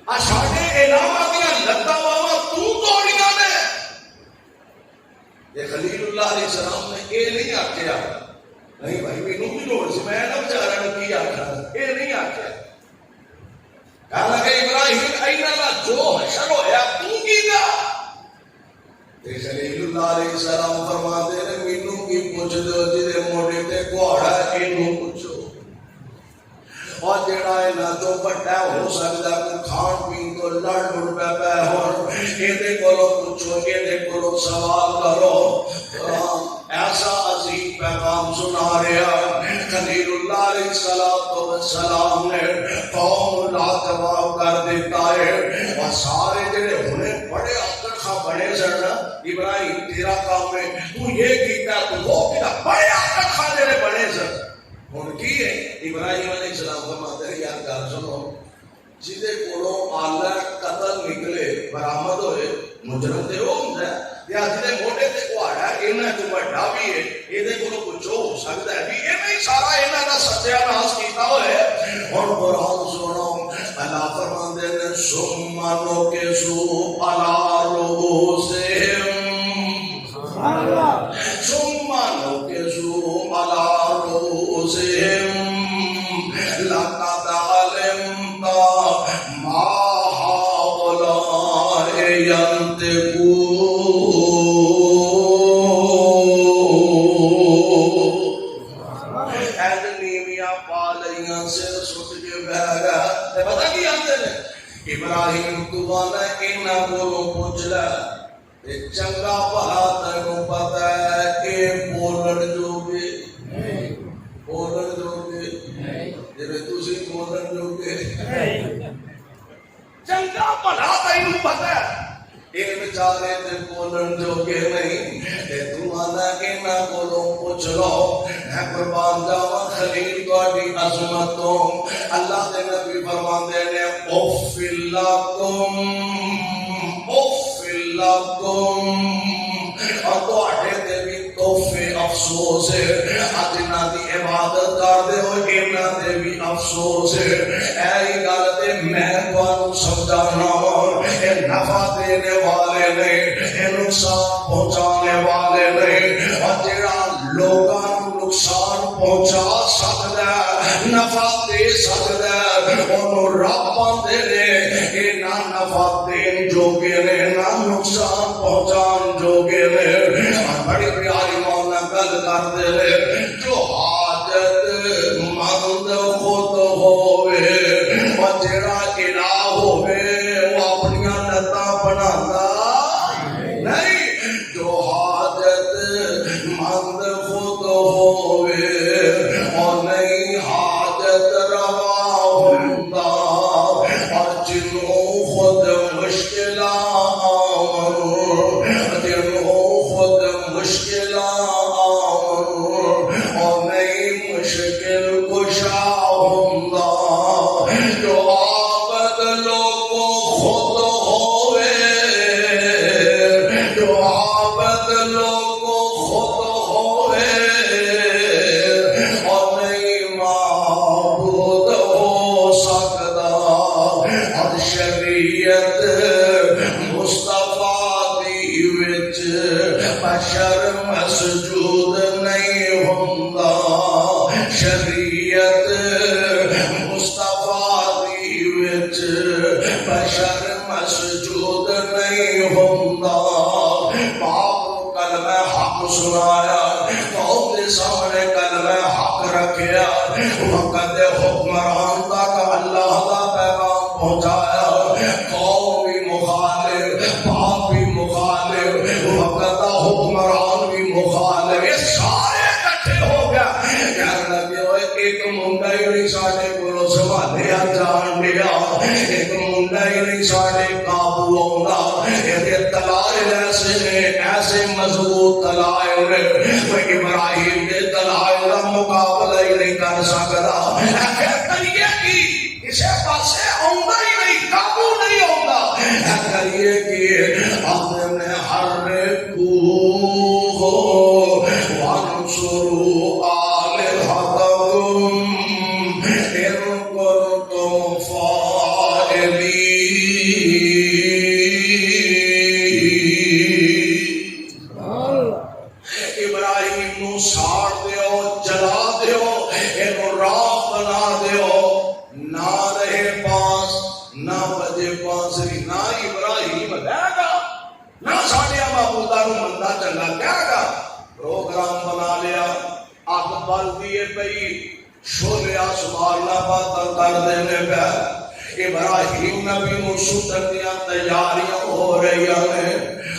Speaker 1: آ ساڈے الہاں دیاں لتاں باواں تو توڑیاں نے یہ خلیل اللہ علیہ السلام نے یہ نہیں آکھیا نہیں بھائی مینوں بھی لوڑ سی میں نہ بیچارے نوں کی آکھاں یہ نہیں آکھیا کہا کہ ابراہیم اینا لا جو حشر ہویا تو کیتا تے خلیل اللہ علیہ السلام فرماتے نے مینوں کی پوچھ دو جے موڑے تے کہاڑا اینوں پوچھو اور جڑا انہاں تو بڑا ہو سکدا کو کھان پین تو لڑ لڑ پے ہون ایدے کولوں پوچھو ایدے کولوں سوال کرو ایسا عظیم پیغام سنا رہا خلیل اللہ علیہ السلام نے قوم لاجواب کر دیتا ہے اور سارے جڑے ہونے بڑے آکڑ خواہ بڑے سن ابراہیم تیرا کام ہے تو یہ کیتا تو وہ کیتا بڑے آکڑ خواہ جڑے بڑے سن ہن کی ہے ابراہیم علیہ السلام فرماتے ہیں یار گل سنو جدے کولوں آلہ قتل نکلے برآمد ہوئے مجرم تے وہ ہوندا ہے یا جدے موٹے تے کہاڑا انہاں تو بڑا بھی ہے ایدے کولوں کچھ ہو سکدا ہے بھی یہ نہیں سارا انہاں دا ستیا ناس کیتا ہوئے ہن قرآن سنو اللہ فرماندے نے ثم نکسوا علی رؤوسہم ثم نکسوا علی رؤوسہم لقد علمت ما هؤلاء ينطقون ابراہیم تو آنا انہاں کو پوچھ لے تے چنگا بھلا تینوں پتہ ہے کہ بولن جوگے بولن جوگے جے تسی بولن جوگے چنگا بھلا تینوں پتہ ہے یہ بیچارے تے بولن جوگے نہیں تے تو آنا انہاں کولوں پوچھ لو میں قربان جاواں خلیل تہاڈی عظمتوں اللہ دے نبی فرماندے نے اوف لکم اور تہاڈے تے بھی تحفے افسوس ہے اج انہاں دی عبادت کردے ہو انہاں تے بھی افسوس ہے اے گل تے میں تانوں سمجھانا اے نفع دینے والے نہیں اے نقصان پہنچانے والے نہیں اور جڑا لوگاں نوں نقصان پہنچا سکدا ہے نفع دے سکدا ہے اونوں رب آندے نے اے نہ نفع دین جوگے نے نہ نقصان پہنچان جوگے نے اور بڑی پیاری مولا گل کردے نے جو حاجت مند خود ہووے اور جڑا الہ ہووے وہ اپنی لتاں بناتا نہیں جو حاجت مند خود ہووے اور نہیں حاجت روا ہوندا اور جنوں خود مشکلات جنوں خود مشکلات اور نہیں مشکل کشا ہوندا جو عابد لوگوں خود ہووے جو عابد لوگوں خود ہووے اور نہیں معبود ہو سکدا اور شریعت مصطفیٰ دی وچ بشر مسجود نہیں ہوندا شریعت مصطفیٰ دی وچ بشر مسجود نہیں ہوندا باپ کو کلمہ حق سنایا قوم کے سامنے کلمہ حق رکھیا وقت حکمران تک اللہ کا پیغام پہنچایا قوم بھی مخالف باپ بھی مخالف وقت حکمران بھی مخالف یہ سارے اکٹھے ہو گیا کہنے لگے ہوئے ایک منڈا ہی نہیں ساڑھے کو سنبھالیا جان دیا ایک منڈا ہی نہیں ساڑھے قابو ہونا یہ دلائل ایسے نے ایسے مضبوط دلائل نے وہ ابراہیم کے دلائل کا مقابلہ ہی نہیں کر سکتا کریے کی اسے پاسے آؤندا ہی نہیں قابو نہیں ہوتا کریے کہ اپنے ہر کو وانصروا آلہتکم ان کنتم فاعلین ابراہیم نو ساڑ دیو جلا دیو اینو راہ بنا دیو نہ رہے پاس نہ بجے بانسری نہ ابراہیم رہے گا نہ ساڑھیا معبودہ نو مندہ چنگا کہے گا پروگرام بنا لیا اگ بل دیے پئی شولے آسمان نباتاں کر دینے پہ ابراہیم نبی نو سٹن دیا تیاریاں ہو رہی ہیں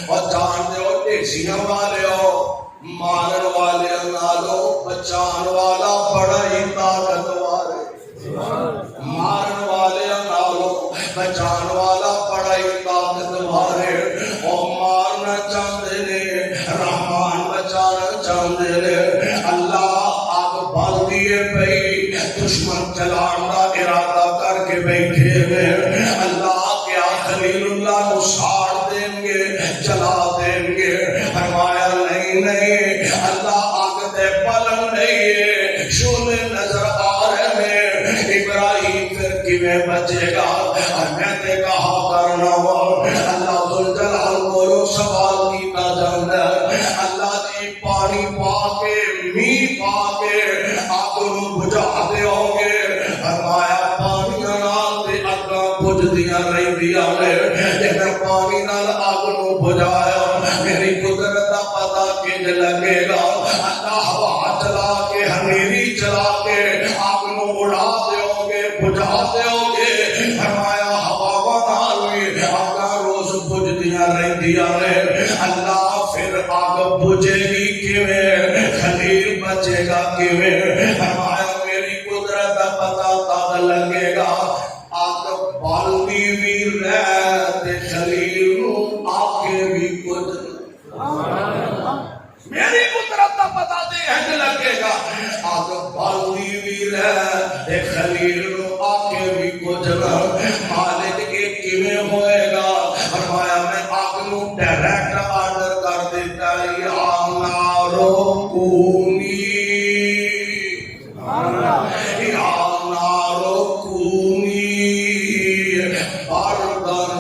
Speaker 1: اور جان دے ہو ٹیسیاں والے ہو مارن والے نالو بچان والا بڑا ہی طاقتور ہے مارن والے نالو بچان والا بڑا ہی طاقتور ہے اور مارنا چاہتے نے رحمان بچانا چاہتے نے اللہ آگ بال دیے پئی دشمن چلان دا ارادہ کر کے بیٹھے ہیں اللہ کیا خلیل اللہ کو ساڑ دیں گے جلا دیں گے فرمایا نہیں اللہ آگ دے پلن نہیں ہے شولے نظر آ رہے ہیں ابراہیم پھر کیویں بچے گا اور میں نے کہا کرنا ہو اللہ ذوالجلال کو سوال کیتا جاندا اللہ جی پانی پا کے می پا کے آگ نو بجھا دے ہوگے فرمایا پانی نال تے اگاں بجھدیاں رہندیاں نے جے پانی نال آگ نو بجھایا میری قدرت دا پتہ کنج لگے گا اللہ ہوا چلا کے ہنیری چلا کے آگ نو اڑا دے ہوگے بجھا دے ہوگے فرمایا ہوا رہندیاں نے اللہ پھر آگ بجھے گی کیویں خلیل بچے گا کیویں فرمایا میری قدرت کا پتہ تب لگے گا آگ بالدی بھی رہ تے خلیل نو آگے بھی کچھ میری قدرت کا پتہ تے ہنج لگے گا آگ بالدی بھی رہ تے خلیل نو آگے بھی کچھ مالک ایک کیویں ہوئے گا فرمایا میں آگ نو ڈائریکٹ آرڈر کر دیتا یا نارو کونی یا نارو کونی بردن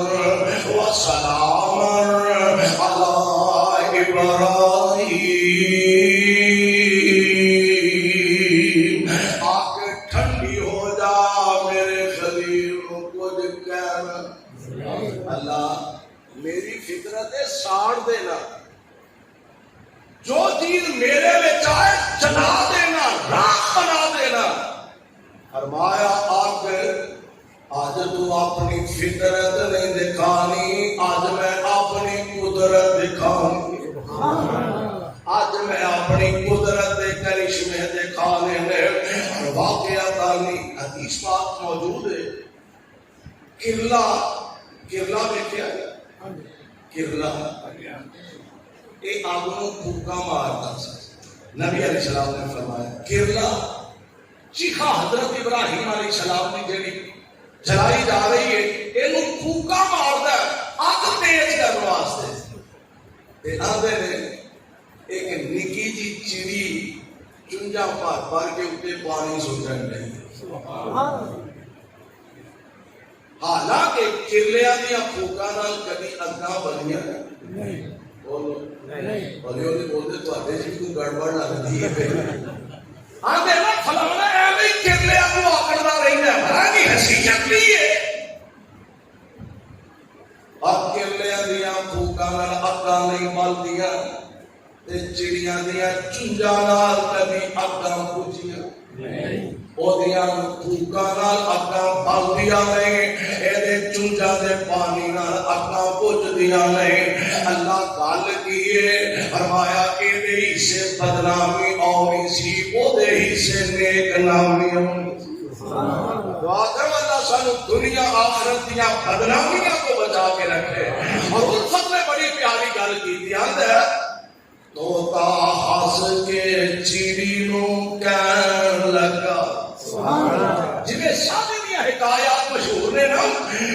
Speaker 1: و سلام علی ابراہیم آگ ٹھنڈی ہو جا میرے خلیل کو کچھ کہنا اللہ میری فطرت ہے ساڑ دینا جو چیز میرے میں چاہے جلا دینا راکھ بنا دینا فرمایا آگ آج تو اپنی فطرت نہیں دکھانی آج میں اپنی قدرت دکھاؤں آج میں اپنی قدرت کے کرشمے دکھانے میں واقعہ حدیث پاک موجود ہے کرلا دیکھا کرلا یہ آگ نو پھوکا مارتا سا نبی علیہ السلام نے فرمایا کرلا چیخا حضرت ابراہیم علیہ السلام نے جڑی جلائی جا رہی ہے یہ پھوکا مارتا ہے آگ تیز کرنے واسطے آدھے نے ایک نکی جی چڑی چنجا پر کے اتنے پانی سوچن نہیں حالانکہ کرلیاں دیا پھوکا نال کبھی اگاں بنیاں بولو بولے بولتے تو آدھے جی کو گڑبڑ لگتی ہے آدھے نا فلانا ایویں کرلیاں کو آکڑتا رہنا ہے بھلا کی ہنسی چکلی ہے اور کرلیاں دیا پھوکا نال اگاں نہیں بلدیاں تے چڑیاں دیا چنجا نال کبھی اگاں بجھیاں اودیاں پھوکا نال اگاں بلدیاں نہیں اے چنجا دے پانی نال اگاں بجھدیاں نہیں اللہ گل کیے فرمایا اے دے حصے بدنامی آونی سی او دے حصے نیک نامی آونی دعا کرو اللہ سانو دنیا آخرت دیا بدنامیاں کو بچا کے رکھے اور اس وقت میں بڑی پیاری گل کی دیاں ہے توتا ہس کے چیڑی نو کہن لگا جنہیں شادی دیا حکایات مشہور نے نا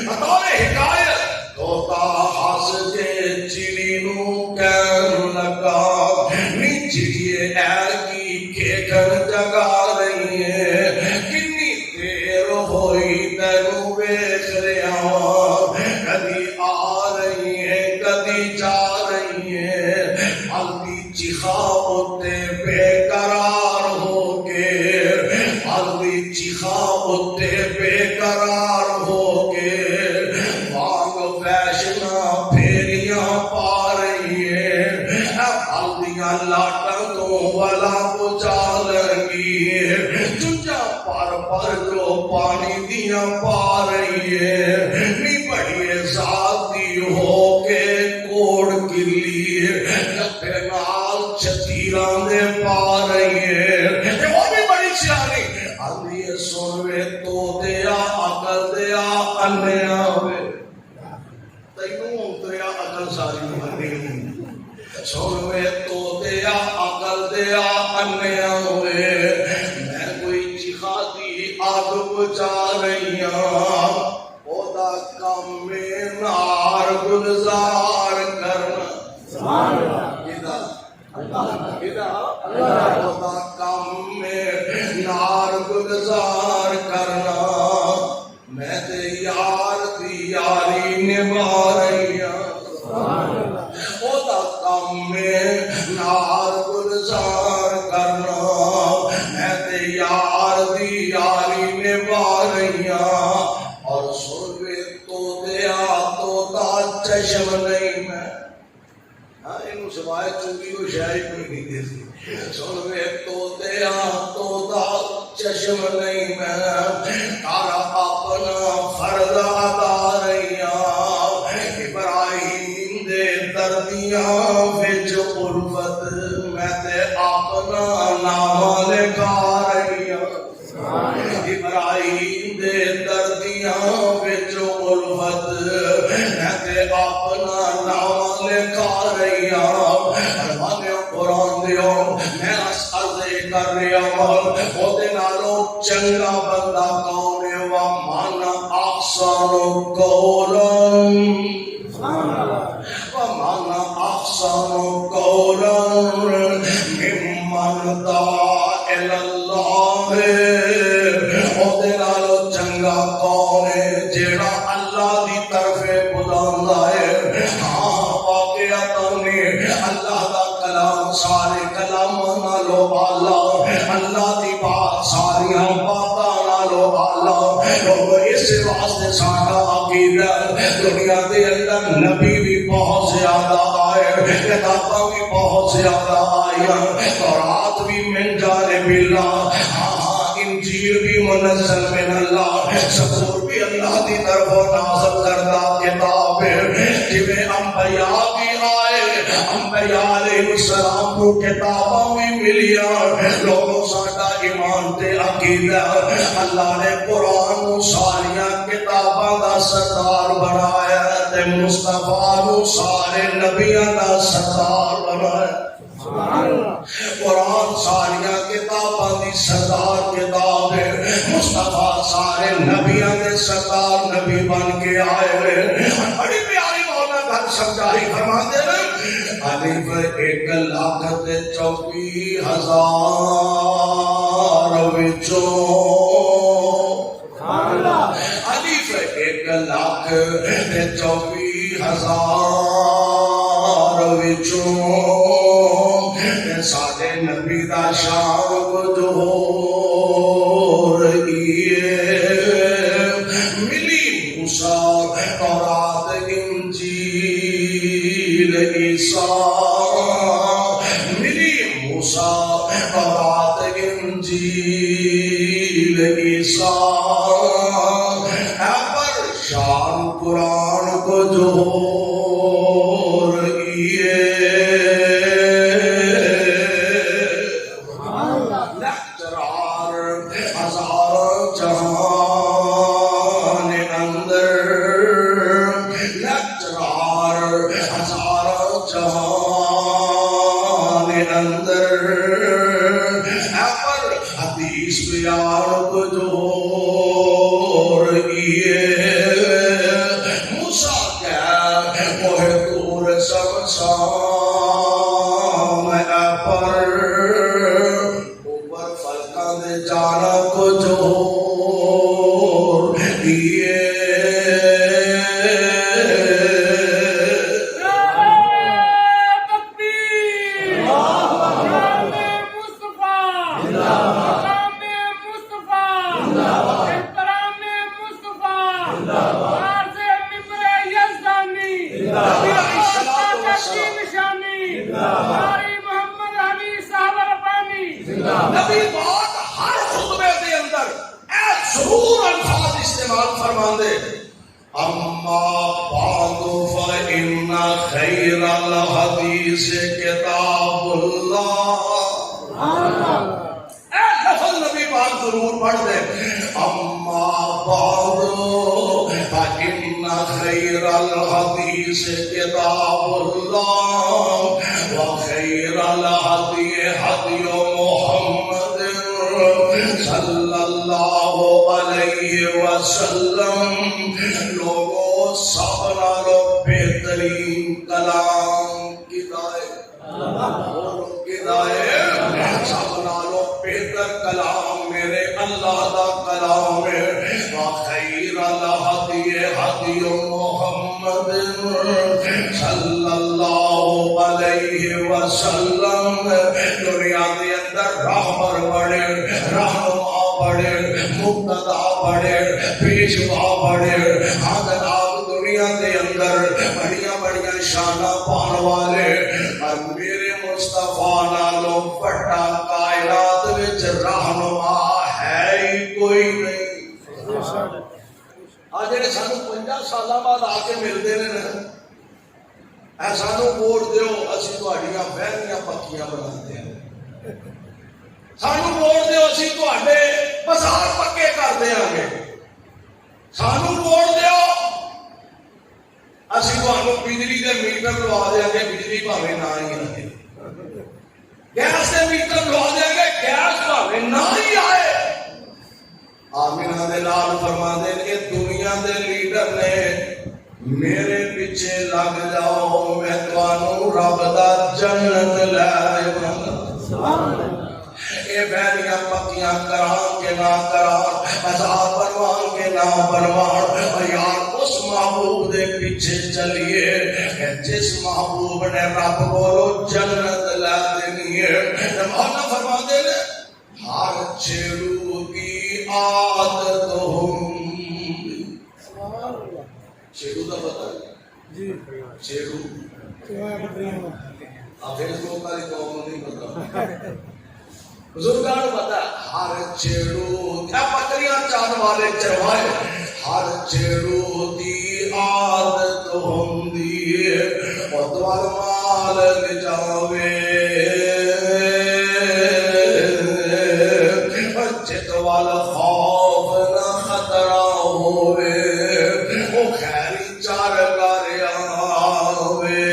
Speaker 1: بطور حکایت توتا ہس کے چیڑی نو کہن لگا نی چڑیے اے کی کھیکن جگا رہی ہے کنی دیر ہوئی تینو ویکھ رہا کدی آ رہی ہے کدی جا رہی ہے چیخا ہوتے بے قرار ہو کے عربی چیخا ہوتے بے قرار ہو کے وانگ ویشنا پھیریاں پا رہی ہے عربیاں لاٹاں تو والا بچا لگی چنجا پر جو پانی دیاں پا رہی ہے نی بڑی ذاتی ہو کے کوڑ گلی چھتیران دے پا رہی ہے وہ بھی بڑی سیانی آدھی سنوے تو دیا عقل دیا انیا ہوئے تینوں تیا عقل ساری مرنی سنوے تو دیا عقل دیا انیا ہوئے میں کوئی چیخا دی آگ بچا رہی ہوں او دا کم میں نار گلزار کرنا سبحان اللہ کام میں نار گلزار کرنا میں تے یار دی یاری نبھا رہی ہوں او دا کام میں نار گلزار کرنا میں تے یار دی یاری نبھا رہی ہوں اور سوے تو دیا تو دا چشم نہیں میں انہوں سوائے چونگی کو شاہی کوئی نہیں دیتی سنوے تو دیا تو دا چشم نہیں میں تارا اپنا فرض ادا رہی ابراہیم اپنا نام لکھا رہی ہوں فرمانے قرآن دیو میں عرض کر رہا ہوں او دے نالوں چنگا بندہ کون ہے وَمَنْ أَحْسَنُ قَوْلًا وَمَنْ أَحْسَنُ قَوْلًا مِمَّنْ دَعَا إِلَى اللَّهِ او دے نالوں چنگا کون ہے جیڑا اللہ دی طرف بلاندا ہے ہاں واقعاتاں نے اللہ دا کلام سارے کلام نالوں اعلی اللہ دی بات ساریاں باتاں نالوں اعلی لوگ اس واسطے ساڈا عقیدہ دنیا دے اندر نبی بھی بہت زیادہ آئے کتاباں بھی بہت زیادہ آئی تورات بھی من جانب اللہ انجیل بھی منزل من اللہ زبور بھی اللہ کی طرف نازل کردہ کتاب ہے جویں انبیاء بھی آئے انبیاء علیہ السلام کو کتاباں بھی ملیاں لوگوں ساڈا ایمان تے عقیدہ اللہ نے قرآن نو ساریاں کتاباں دا سردار بنایا تے مصطفیٰ نو سارے نبیاں دا سردار بنایا قرآن ساریاں کتاباں دی سردار کتاب ہے مصطفیٰ سارے نبیاں دے سردار نبی بن کے آئے بڑی پیاری مولا گھر سمجھائی فرما دے الف 1,24,000 وچوں الف 1,24,000 وچوں ساڈے نبی دا شان کچھ ہور ملی موسیٰ تورات انجیل عیسیٰ ملی موسیٰ تورات انجیل عیسیٰ پر شان قرآن کچھ ہور نبی بات ہر خطبے دے اندر اے ضرور الفاظ استعمال فرماندے اما بعد فإن خیر الحدیث کتاب اللہ اے لفظ نبی بات ضرور پڑھ دے اما بعد فإن خیر الحدیث کتاب اللہ وخیر الحدی حدی محمد صلی اللہ علیہ وسلم لوگوں سب نالو بہترین کلام کدائے سب نالو بہتر کلام میرے اللہ دا کلام ہے وخیر الحدی حدی محمد صلی اللہ علیہ وسلم دنیا کے اندر راہبر بڑے رہنما بڑے مقتدا بڑے پیشوا بڑے حضرات دنیا کے اندر بڑیاں بڑیاں شانہ پان والے اور میرے مصطفیٰ نالوں بڑا کائنات وچ رہنما ہے ہی کوئی نہیں آج جڑے سانو 50 سالاں بعد آ کے ملتے ہیں اے سانو ووٹ دیو اسی تہاڈیاں بہنیاں پکیاں بناتے ہیں سانو ووٹ دیو اسی تہاڈے بازار پکے کر دیاں گے سانو ووٹ دیو اسی تمہیں بجلی کے میٹر لوا دیں گے بجلی بھاوے نہ ہی آئے گیس کے میٹر لوا دیں گے گیس بھاوے نہ ہی آئے آمینہ دے لال فرما دے کہ دنیا دے لیڈر نے میرے پیچھے لگ جاؤ میں توانوں رب دا جنت لے آؤں اے بہنیاں پکیاں کران کے نہ کران عذاب بنوان کے نہ بنوان یار اس محبوب دے پیچھے چلیے جس محبوب نے رب بولو جنت لے دینی ہے مولا فرما دے لے ہر چھڑو کی عادت ہوں چھڑو دا پتہ جی چھڑو آپ فیس بک کا قوم نہیں پتا بزرگان پتا ہر چھڑو کیا بکریاں چان والے چروائے ہر چھڑو دی عادت ہوندی اور دوار مال لجاوے جت والا خوف نہ خطرہ ہوئے وہ خیری چار کاریا ہوئے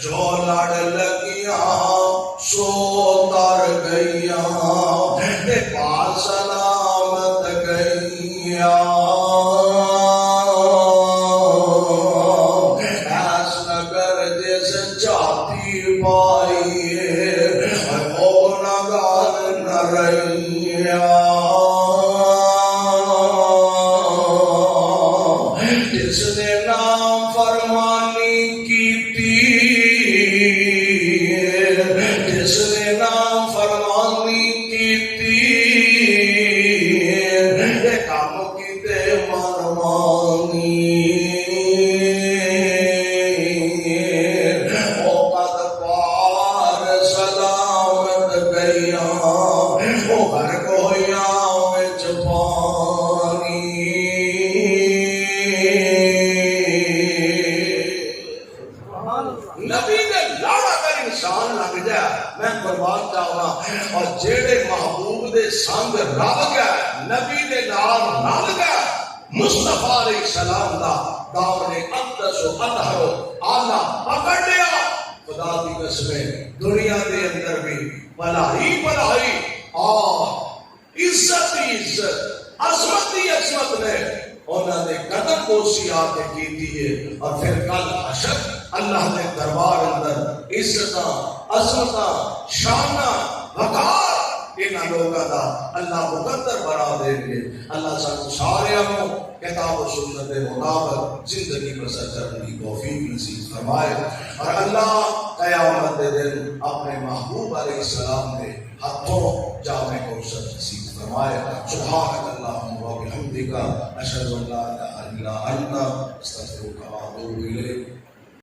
Speaker 1: جو لڑ لگیاں سو تر گئیاں تے پال سلامت گئیاں ایس نگر جس چاہتی پائیے او نگان نہ رہیاں جس نے نام فرمانی کی جس نے نام فرمانی کی کام کیتے منمانی او قد پار سلامت گئیاں او گھر کویاں وچ پانی نبی نے لاڑا کر انسان لگ جائے میں قربان چاہنا اور جیڑے محبوب دے سنگ رل گیا نبی دے نال رل گیا مصطفیٰ علیہ السلام دا دامن اقدس و اطہر و اعلیٰ پکڑ لیا خدا دی قسمیں دنیا دے اندر بھی بھلائی بھلائی اور عزت ہی عزت عظمت ہی عظمت نے انہوں نے قدم بوسی آ کے کی دیئے اور پھر کل حشر اللہ نے دربار اندر عزتاں عظمتاں شاناں وقار انہاں لوگاں دا اللہ مقدر بنا دے گے اللہ سانو ساریاں کو کتاب و سنت مطابق زندگی بسر کرنے کی توفیق نصیب فرمائے اور اللہ قیامت دن اپنے محبوب علیہ السلام نے ہاتھوں جامع کوثر نصیب فرمائے سبحانک اللہم و بحمدک اشہد ان لا الہ الا انت استغفرک و اتوب الیک